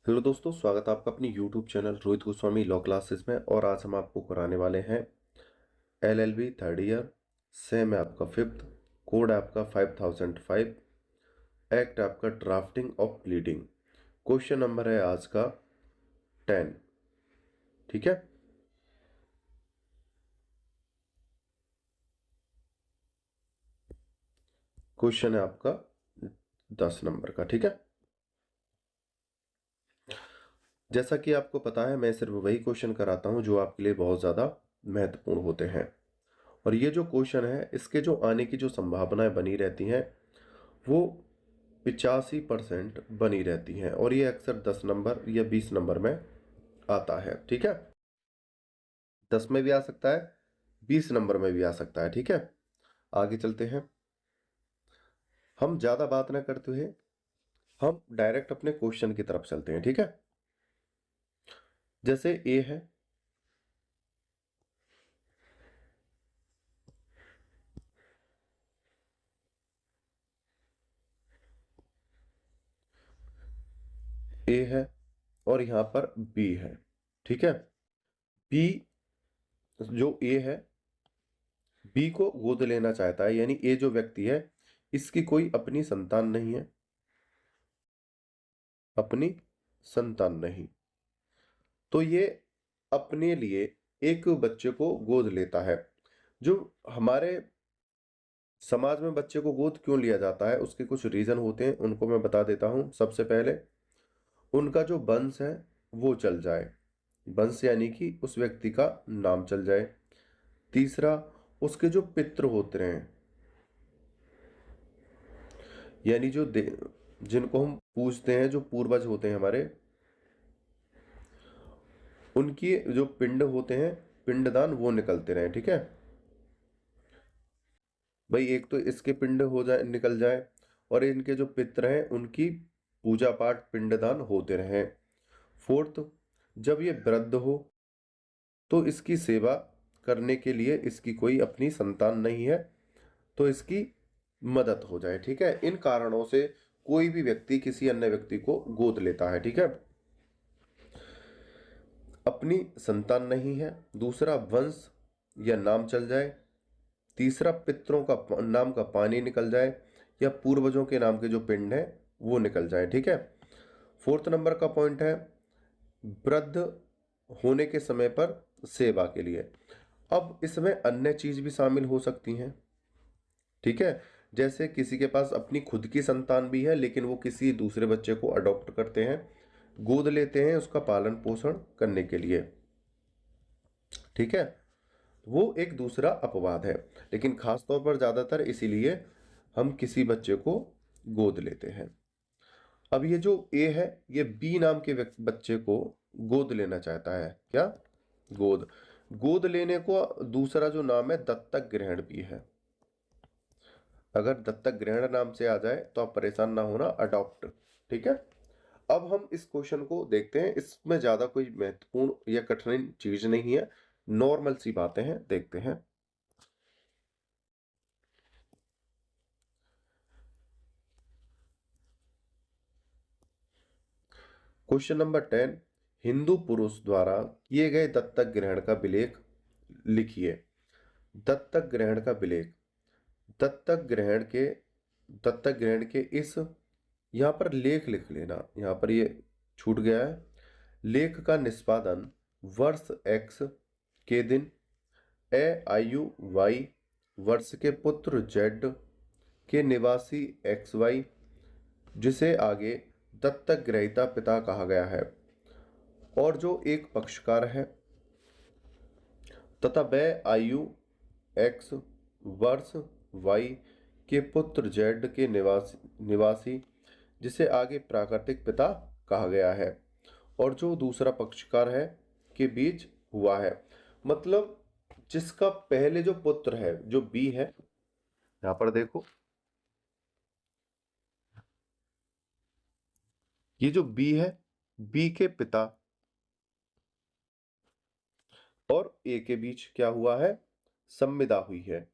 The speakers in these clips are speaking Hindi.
हेलो दोस्तों, स्वागत है आपका अपनी YouTube channel Rohit Goswami law classes में। और आज हम आपको कराने वाले हैं एलएलबी थर्ड ईयर। सेम है आपका फिफ्थ। कोड है आपका 5005। एक्ट आपका drafting of pleading. Question number है आज का 10। ठीक है। क्वेश्चन है आपका 10 नंबर का। ठीक है। जैसा कि आपको पता है, मैं सिर्फ वही क्वेश्चन कराता हूं जो आपके लिए बहुत ज़्यादा महत्वपूर्ण होते हैं। और ये जो क्वेश्चन है, इसके जो आने की जो संभावनाएं बनी रहती हैं वो 85% बनी रहती हैं। और ये अक्सर 10 नंबर या 20 नंबर में आता है। ठीक है। 10 में भी आ सकता है, 20 नंबर में भी आ सकता है। ठीक है। आगे चलते हैं। हम ज़्यादा बात ना करते हुए हम डायरेक्ट अपने क्वेश्चन की तरफ चलते हैं। ठीक है। जैसे ए है, ए है और यहां पर बी है। ठीक है। बी, जो ए है, बी को गोद लेना चाहता है। यानी ए जो व्यक्ति है, इसकी कोई अपनी संतान नहीं है, अपनी संतान नहीं। तो ये अपने लिए एक बच्चे को गोद लेता है। जो हमारे समाज में बच्चे को गोद क्यों लिया जाता है, उसके कुछ रीजन होते हैं, उनको मैं बता देता हूं। सबसे पहले, उनका जो वंश है वो चल जाए। वंश यानी कि उस व्यक्ति का नाम चल जाए। तीसरा, उसके जो पितृ होते हैं, यानी जिनको हम पूजते हैं, जो पूर्वज होते हैं हमारे, उनकी जो पिंड होते हैं, पिंडदान, वो निकलते रहे। ठीक है भाई। एक तो इसके पिंड हो जाए, निकल जाए, और इनके जो पितृ हैं उनकी पूजा पाठ, पिंडदान होते रहे। फोर्थ, जब ये वृद्ध हो तो इसकी सेवा करने के लिए इसकी कोई अपनी संतान नहीं है, तो इसकी मदद हो जाए। ठीक है। इन कारणों से कोई भी व्यक्ति किसी अन्य व्यक्ति को गोद लेता है। ठीक है। अपनी संतान नहीं है। दूसरा, वंश या नाम चल जाए। तीसरा, पितरों का नाम का पानी निकल जाए, या पूर्वजों के नाम के जो पिंड है वो निकल जाए। ठीक है। फोर्थ नंबर का पॉइंट है वृद्ध होने के समय पर सेवा के लिए। अब इसमें अन्य चीज भी शामिल हो सकती हैं। ठीक है। जैसे किसी के पास अपनी खुद की संतान भी है, लेकिन वो किसी दूसरे बच्चे को अडॉप्ट करते हैं, गोद लेते हैं उसका पालन पोषण करने के लिए। ठीक है। वो एक दूसरा अपवाद है, लेकिन खास तौर पर ज्यादातर इसीलिए हम किसी बच्चे को गोद लेते हैं। अब ये जो ए है, ये बी नाम के बच्चे को गोद लेना चाहता है। क्या? गोद। गोद लेने को दूसरा जो नाम है, दत्तक ग्रहण भी है। अगर दत्तक ग्रहण नाम से आ जाए तो आप परेशान ना होना, अडॉप्ट। ठीक है। अब हम इस क्वेश्चन को देखते हैं। इसमें ज्यादा कोई महत्वपूर्ण या कठिन चीज नहीं है, नॉर्मल सी बातें हैं, देखते हैं। क्वेश्चन नंबर 10, हिंदू पुरुष द्वारा किए गए दत्तक ग्रहण का विलेख लिखिए। दत्तक ग्रहण का विलेख। दत्तक ग्रहण के दत्तक ग्रहण के इस, यहां पर लेख लिख लेना, यहां पर ये छूट गया है। लेख का निष्पादन वर्ष एक्स के दिन, ए आयु वाई, वर्ष के पुत्र जेड के निवासी एक्स वाई, जिसे आगे दत्तक ग्रहीता पिता कहा गया है, और जो एक पक्षकार है, तथा वह आयु एक्स, वर्ष वाई के पुत्र जेड के निवासी, जिसे आगे प्राकृतिक पिता कहा गया है, और जो दूसरा पक्षकार है के बीच हुआ है। मतलब जिसका पहले जो पुत्र है, जो बी है, यहां पर देखो, ये जो बी है, बी के पिता और ए के बीच क्या हुआ है? संविदा हुई है।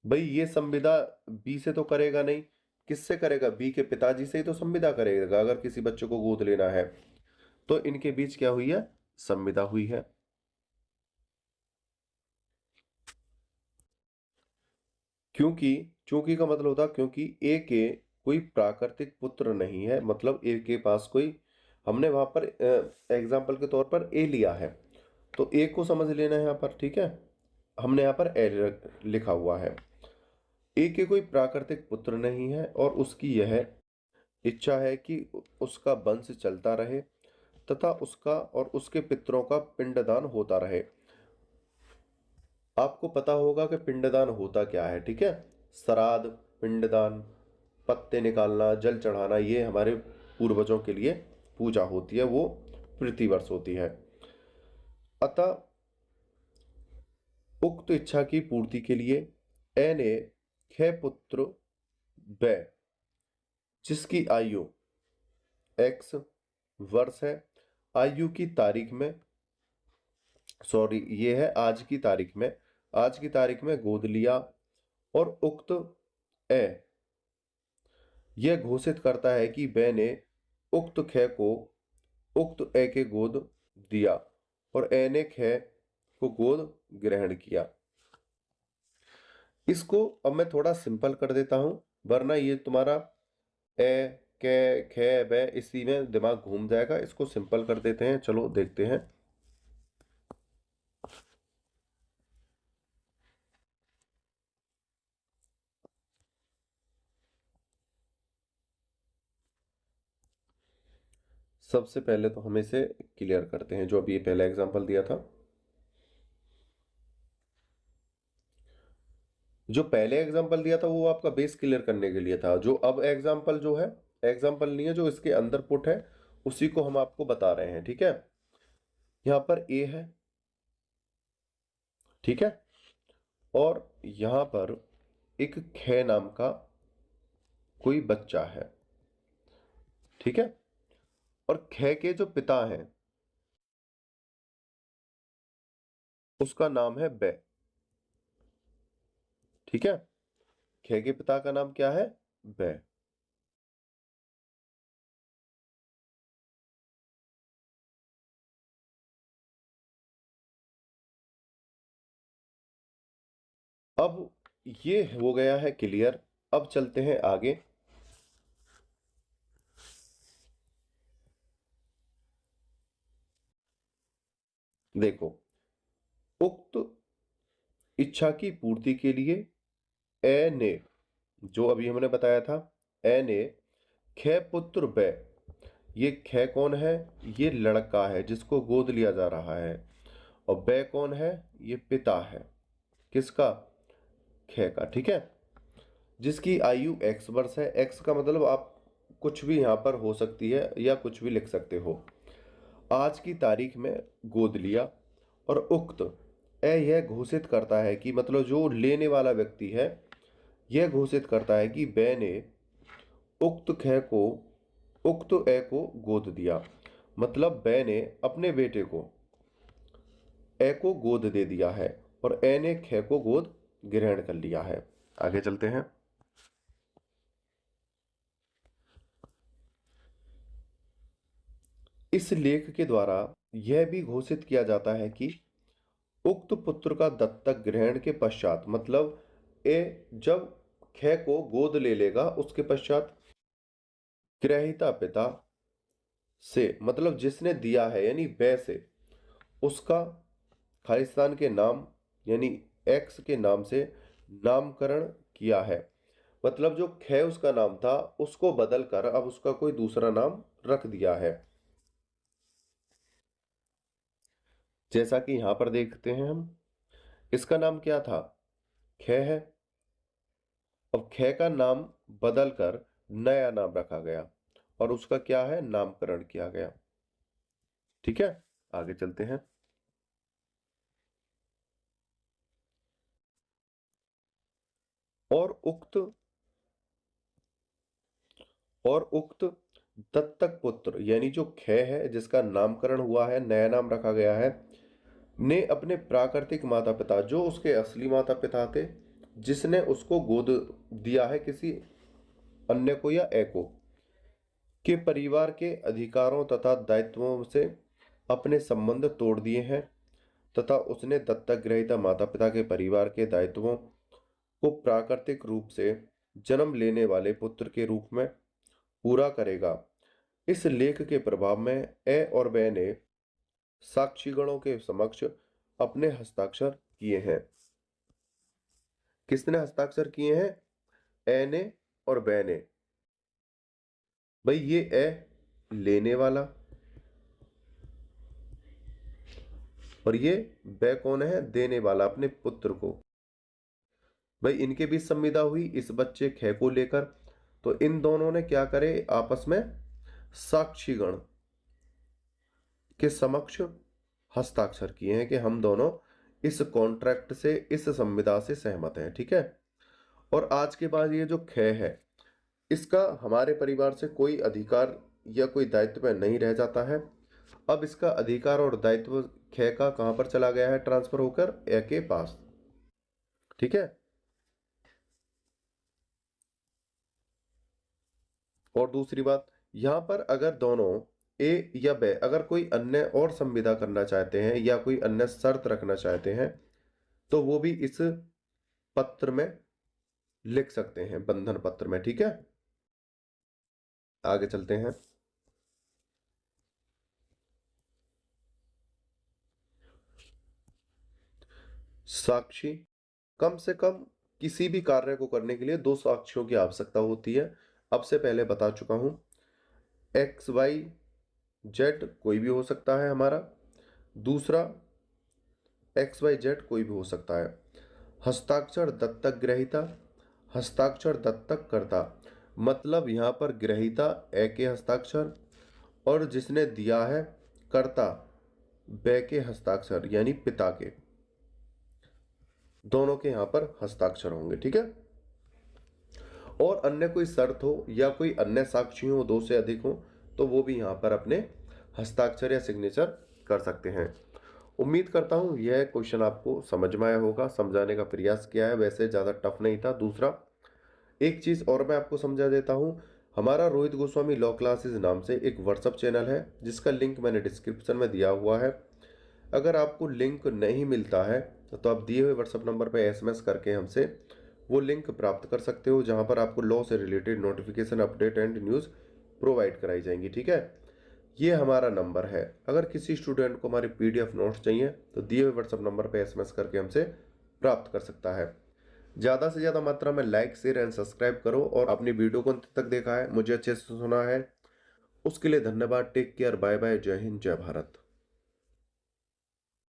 भाई ये संविदा बी से तो करेगा नहीं, किससे करेगा? बी के पिताजी से ही तो संविदा करेगा अगर किसी बच्चे को गोद लेना है। तो इनके बीच क्या हुई है? संविदा हुई है। क्योंकि चूंकि का मतलब होता क्योंकि ए के कोई प्राकृतिक पुत्र नहीं है, मतलब ए के पास कोई, हमने वहां पर एग्जाम्पल के तौर पर ए लिया है, तो ए को समझ लेना है यहाँ पर, ठीक है। हमने यहाँ पर ए लिखा हुआ है। ए के कोई प्राकृतिक पुत्र नहीं है और उसकी यह इच्छा है कि उसका वंश चलता रहे तथा उसका और उसके पितरों का पिंडदान होता रहे। आपको पता होगा कि पिंडदान होता क्या है, ठीक है। श्राद्ध, पिंडदान, पत्ते निकालना, जल चढ़ाना, ये हमारे पूर्वजों के लिए पूजा होती है, वो प्रतिवर्ष होती है। अतः उक्त इच्छा की पूर्ति के लिए ए ने खे पुत्र बै, जिसकी आयु x वर्ष है, आयु की तारीख में, सॉरी ये है आज की तारीख में, आज की तारीख में गोद लिया और उक्त ए यह घोषित करता है कि बै ने उक्त खे को उक्त ए के गोद दिया और ए ने खे को गोद ग्रहण किया। इसको अब मैं थोड़ा सिंपल कर देता हूं, वरना ये तुम्हारा ए के खे बै इसी में दिमाग घूम जाएगा। इसको सिंपल कर देते हैं, चलो देखते हैं। सबसे पहले तो हम इसे क्लियर करते हैं, जो अभी पहला एग्जांपल दिया था। जो पहले एग्जांपल दिया था वो आपका बेस क्लियर करने के लिए था। जो अब एग्जांपल जो है, एग्जांपल नहीं है, जो इसके अंदर पुट है उसी को हम आपको बता रहे हैं, ठीक है। यहां पर ए है, ठीक है, और यहां पर एक खे नाम का कोई बच्चा है, ठीक है। और खे के जो पिता हैं उसका नाम है बै, ठीक है। खे के पिता का नाम क्या है? बै। अब ये हो गया है क्लियर। अब चलते हैं आगे। देखो, उक्त इच्छा की पूर्ति के लिए ए ने, जो अभी हमने बताया था, ए ने खे पुत्र बै, ये खे कौन है? ये लड़का है जिसको गोद लिया जा रहा है। और बै कौन है? ये पिता है। किसका? खे का, ठीक है। जिसकी आयु x वर्ष है। x का मतलब आप कुछ भी यहां पर हो सकती है या कुछ भी लिख सकते हो। आज की तारीख में गोद लिया और उक्त ए यह घोषित करता है कि, मतलब जो लेने वाला व्यक्ति है यह घोषित करता है कि बै ने उक्त खे को उक्त ए को गोद दिया, मतलब बै ने अपने बेटे को ए को गोद दे दिया है और ए ने खे को गोद ग्रहण कर लिया है। आगे चलते हैं। इस लेख के द्वारा यह भी घोषित किया जाता है कि उक्त पुत्र का दत्तक ग्रहण के पश्चात, मतलब ए जब खे को गोद ले लेगा उसके पश्चात ग्रहिता पिता से, मतलब जिसने दिया है यानी बै से, उसका खालिस्तान के नाम यानी एक्स के नाम से नामकरण किया है। मतलब जो खे उसका नाम था उसको बदल कर अब उसका कोई दूसरा नाम रख दिया है। जैसा कि यहां पर देखते हैं हम, इसका नाम क्या था? खे है। अब खे का नाम बदल कर नया नाम रखा गया और उसका क्या है? नामकरण किया गया, ठीक है। आगे चलते हैं। और उक्त दत्तक पुत्र यानी जो खे है जिसका नामकरण हुआ है, नया नाम रखा गया है, ने अपने प्राकृतिक माता पिता, जो उसके असली माता पिता थे, जिसने उसको गोद दिया है किसी अन्य को या ए को के परिवार के अधिकारों तथा दायित्वों से अपने संबंध तोड़ दिए हैं तथा उसने दत्तक ग्रहीता माता पिता के परिवार के दायित्वों को प्राकृतिक रूप से जन्म लेने वाले पुत्र के रूप में पूरा करेगा। इस लेख के प्रभाव में ए और बे ने साक्षीगणों के समक्ष अपने हस्ताक्षर किए हैं। किसने हस्ताक्षर किए हैं? ए ने और बे ने। भाई ये ए लेने वाला और ये बे कौन है? देने वाला, अपने पुत्र को। भाई इनके बीच संविदा हुई इस बच्चे खे को लेकर, तो इन दोनों ने क्या करे? आपस में साक्षीगण के समक्ष हस्ताक्षर किए हैं कि हम दोनों इस कॉन्ट्रैक्ट से, इस संविदा से सहमत हैं। ठीक है। और आज के बाद ये जो खे है, इसका हमारे परिवार से कोई अधिकार या कोई दायित्व में नहीं रह जाता है। अब इसका अधिकार और दायित्व खे का कहां पर चला गया है? ट्रांसफर होकर ए के पास। ठीक है। और दूसरी बात, यहां पर अगर दोनों ए या बे अगर कोई अन्य और संविदा करना चाहते हैं या कोई अन्य शर्त रखना चाहते हैं तो वो भी इस पत्र में लिख सकते हैं, बंधन पत्र में। ठीक है। आगे चलते हैं। साक्षी, कम से कम किसी भी कार्य को करने के लिए 2 साक्षियों की आवश्यकता होती है। अब से पहले बता चुका हूं। एक्स वाई जेड कोई भी हो सकता है हमारा, दूसरा एक्स वाई जेड कोई भी हो सकता है। हस्ताक्षर दत्तक ग्रहीता, हस्ताक्षर दत्तक करता, मतलब यहां पर ग्रहीता ए के हस्ताक्षर और जिसने दिया है कर्ता बे के हस्ताक्षर, यानी पिता के, दोनों के यहां पर हस्ताक्षर होंगे। ठीक है। और अन्य कोई शर्त हो या कोई अन्य साक्षी हो, 2 से अधिक हो, तो वो भी यहां पर अपने हस्ताक्षर या सिग्नेचर कर सकते हैं। उम्मीद करता हूं यह क्वेश्चन आपको समझ में आया होगा। समझाने का प्रयास किया है, वैसे ज़्यादा टफ नहीं था। दूसरा एक चीज़ और मैं आपको समझा देता हूं। हमारा रोहित गोस्वामी लॉ क्लासेस नाम से एक व्हाट्सएप चैनल है जिसका लिंक मैंने डिस्क्रिप्शन में दिया हुआ है। अगर आपको लिंक नहीं मिलता है तो आप दिए हुए व्हाट्सएप नंबर पर SMS करके हमसे वो लिंक प्राप्त कर सकते हो, जहां पर आपको लॉ से related notification, update and news provide कराई जाएंगी। ठीक है। ये हमारा नंबर है। अगर किसी स्टूडेंट को हमारे PDF नोट्स चाहिए तो दिए हुए व्हाट्सएप नंबर पर SMS करके हमसे प्राप्त कर सकता है। ज़्यादा से ज़्यादा मात्रा में लाइक, शेयर एंड सब्सक्राइब करो। और अपनी वीडियो को अंत तक देखा है, मुझे अच्छे से सुना है, उसके लिए धन्यवाद। टेक केयर, बाय बाय, जय हिंद, जय भारत।